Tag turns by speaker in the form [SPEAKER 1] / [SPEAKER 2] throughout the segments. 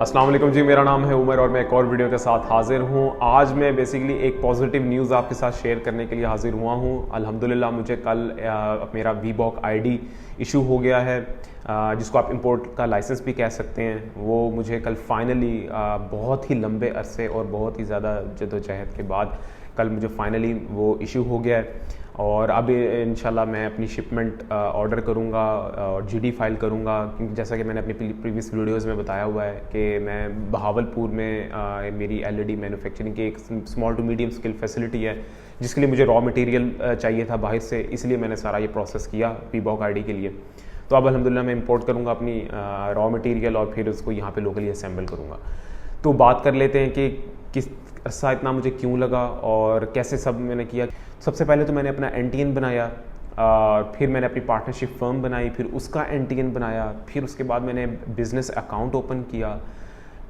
[SPEAKER 1] अस्सलाम वालेकुम जी, मेरा नाम है उमर और मैं एक और वीडियो के साथ हाज़िर हूँ। आज मैं बेसिकली एक पॉजिटिव न्यूज़ आपके साथ शेयर करने के लिए हाज़िर हुआ हूँ। अल्हम्दुलिल्लाह मुझे कल मेरा वीबॉक आईडी इशू हो गया है, जिसको आप इंपोर्ट का लाइसेंस भी कह सकते हैं। वो मुझे कल फाइनली बहुत ही लंबे अरसे और बहुत ही ज़्यादा जद्दोजहद के बाद कल मुझे फाइनली वो इशू हो गया है। और अब इंशाल्लाह मैं अपनी शिपमेंट ऑर्डर करूँगा और जीडी फाइल करूँगा, क्योंकि जैसा कि मैंने अपनी प्रीवियस वीडियोज़ में बताया हुआ है कि मैं बहावलपुर में मेरी एलईडी मैन्युफैक्चरिंग की एक small to medium scale facility है, जिसके लिए मुझे रॉ मटेरियल चाहिए था बाहर से, इसलिए मैंने सारा ये प्रोसेस किया वीबॉक आईडी के लिए। तो अब अल्हम्दुलिल्लाह मैं इंपोर्ट करूँगा अपनी रॉ मटेरियल और फिर उसको यहाँ पे लोकली असेंबल करूँगा। तो बात कर लेते हैं कि किस अर्सा इतना मुझे क्यों लगा और कैसे सब मैंने किया। सबसे पहले तो मैंने अपना एनटीएन बनाया, फिर मैंने अपनी पार्टनरशिप फर्म बनाई, फिर उसका एनटीएन बनाया, फिर उसके बाद मैंने बिज़नेस अकाउंट ओपन किया,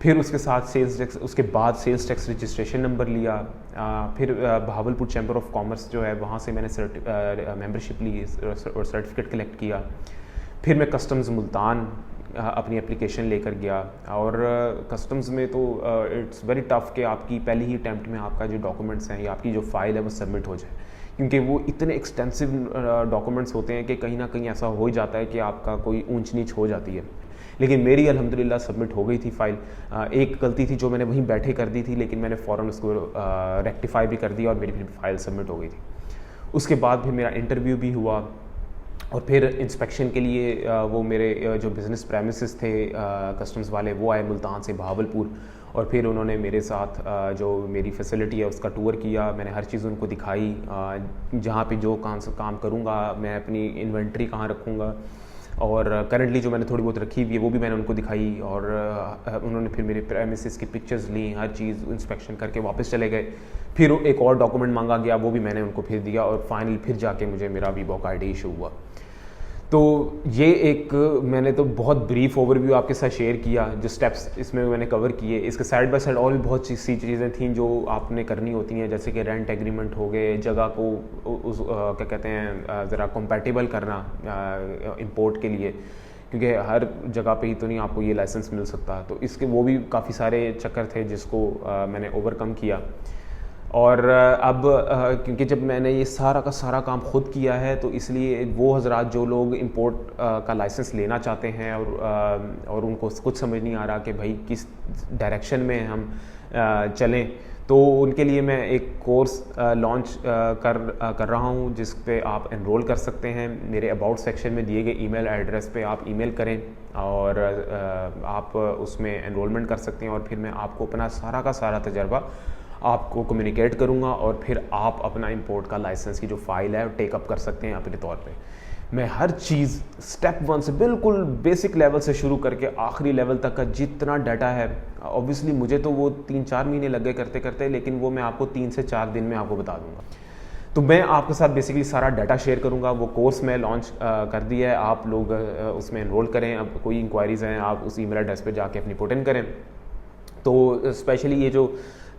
[SPEAKER 1] फिर उसके साथ सेल्स टैक्स, उसके बाद सेल्स टैक्स रजिस्ट्रेशन नंबर लिया, फिर बहावलपुर चैम्बर ऑफ कॉमर्स जो है वहाँ से मैंने मेंबरशिप ली और सर्टिफिकेट कलेक्ट किया। फिर मैं कस्टम्स मुल्तान अपनी एप्लीकेशन लेकर गया, और कस्टम्स में तो इट्स वेरी टफ़ कि आपकी पहली ही अटैम्प्ट में आपका जो डॉक्यूमेंट्स हैं या आपकी जो फ़ाइल है वो सबमिट हो जाए, क्योंकि वो इतने एक्सटेंसिव डॉक्यूमेंट्स होते हैं कि कहीं ना कहीं ऐसा हो ही जाता है कि आपका कोई ऊंच नीच हो जाती है। लेकिन मेरी अल्हम्दुलिल्लाह सबमिट हो गई थी फ़ाइल। एक गलती थी जो मैंने वहीं बैठे कर दी थी, लेकिन मैंने फ़ौरन उसको रेक्टिफाई भी कर दिया और मेरी फिर फ़ाइल सबमिट हो गई थी। उसके बाद फिर मेरा इंटरव्यू भी हुआ और फिर इंस्पेक्शन के लिए वो मेरे जो बिज़नेस प्रेमिसेस थे कस्टम्स वाले वो आए मुल्तान से बहावलपुर, और फिर उन्होंने मेरे साथ जो मेरी फैसिलिटी है उसका टूर किया। मैंने हर चीज़ उनको दिखाई, जहाँ पे जो काम करूँगा मैं अपनी इन्वेंट्री कहाँ रखूँगा, और करंटली जो मैंने थोड़ी बहुत रखी हुई है वो भी मैंने उनको दिखाई। और उन्होंने फिर मेरे प्रेमिसेस की पिक्चर्स ली, हर चीज़ इंस्पेक्शन करके वापस चले गए। फिर एक और डॉक्यूमेंट मांगा गया, वो भी मैंने उनको फिर दिया, और फाइनल फिर जाके मुझे मेरा वीबॉक आईडी इशू हुआ। तो ये एक मैंने तो बहुत ब्रीफ ओवरव्यू आपके साथ शेयर किया, जो स्टेप्स इसमें मैंने कवर किए। इसके साइड बाय साइड और भी बहुत सी चीज़ें थीं जो आपने करनी होती हैं, जैसे कि रेंट एग्रीमेंट हो गए, जगह को क्या कहते हैं ज़रा कंपैटिबल करना इंपोर्ट के लिए, क्योंकि हर जगह पे ही तो नहीं आपको ये लाइसेंस मिल सकता। तो इसके वो भी काफ़ी सारे चक्कर थे जिसको मैंने ओवरकम किया। और अब क्योंकि जब मैंने ये सारा का सारा काम खुद किया है, तो इसलिए वो हजरात जो लोग इंपोर्ट का लाइसेंस लेना चाहते हैं और उनको कुछ समझ नहीं आ रहा कि भाई किस डायरेक्शन में हम चलें, तो उनके लिए मैं एक कोर्स लॉन्च कर रहा हूँ, जिस पे आप एनरोल कर सकते हैं। मेरे अबाउट सेक्शन में दिए गए ईमेल एड्रेस पे आप ईमेल करें और आप उसमें एनरोलमेंट कर सकते हैं, और फिर मैं आपको अपना सारा का सारा तजर्बा आपको कम्युनिकेट करूंगा, और फिर आप अपना इंपोर्ट का लाइसेंस की जो फ़ाइल है टेकअप कर सकते हैं अपने तौर पे। मैं हर चीज़ स्टेप 1 से बिल्कुल बेसिक लेवल से शुरू करके आखिरी लेवल तक का जितना डाटा है, ऑब्वियसली मुझे तो वो 3-4 महीने लग गए करते करते, लेकिन वो मैं आपको 3 से 4 दिन में आपको बता दूंगा। तो मैं आपके साथ बेसिकली सारा डाटा शेयर करूंगा। वो कोर्स मैं लॉन्च कर दिया है, आप लोग उसमें एनरोल करें। अब कोई इंक्वायरीज़ हैं आप उस ईमेल एड्रेस पे जाके अपनी पुट इन करें। तो स्पेशली ये जो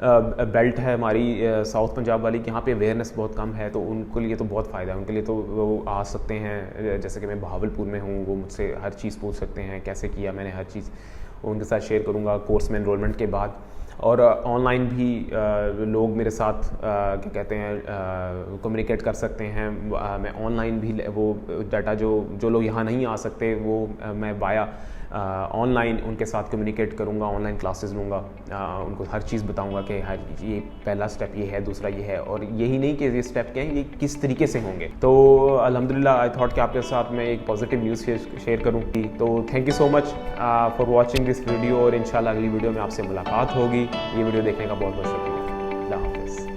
[SPEAKER 1] बेल्ट है हमारी साउथ पंजाब वाली, यहाँ पे अवेयरनेस बहुत कम है, तो उनके लिए तो बहुत फ़ायदा है। उनके लिए तो वो आ सकते हैं, जैसे कि मैं बहावलपुर में हूँ, वो मुझसे हर चीज़ पूछ सकते हैं, कैसे किया मैंने, हर चीज़ उनके साथ शेयर करूँगा कोर्स में एनरोलमेंट के बाद। और ऑनलाइन भी लोग मेरे साथ क्या कहते हैं कम्युनिकेट कर सकते हैं। मैं ऑनलाइन भी वो डाटा जो लोग यहाँ नहीं आ सकते, वो मैं बाया ऑनलाइन उनके साथ कम्युनिकेट करूँगा, ऑनलाइन क्लासेस लूँगा, उनको हर चीज़ बताऊँगा कि हर ये पहला स्टेप ये है, दूसरा ये है, और यही नहीं कि ये स्टेप क्या है, ये किस तरीके से होंगे। तो अल्हम्दुलिल्लाह आई थॉट कि आपके साथ मैं एक पॉजिटिव न्यूज़ शेयर करूँ। तो thank you so much for watching this video, और इंशाल्लाह अगली वीडियो में आपसे मुलाकात होगी। ये वीडियो देखने का बहुत बहुत शुक्रिया। अल्लाह हाफ़िज़।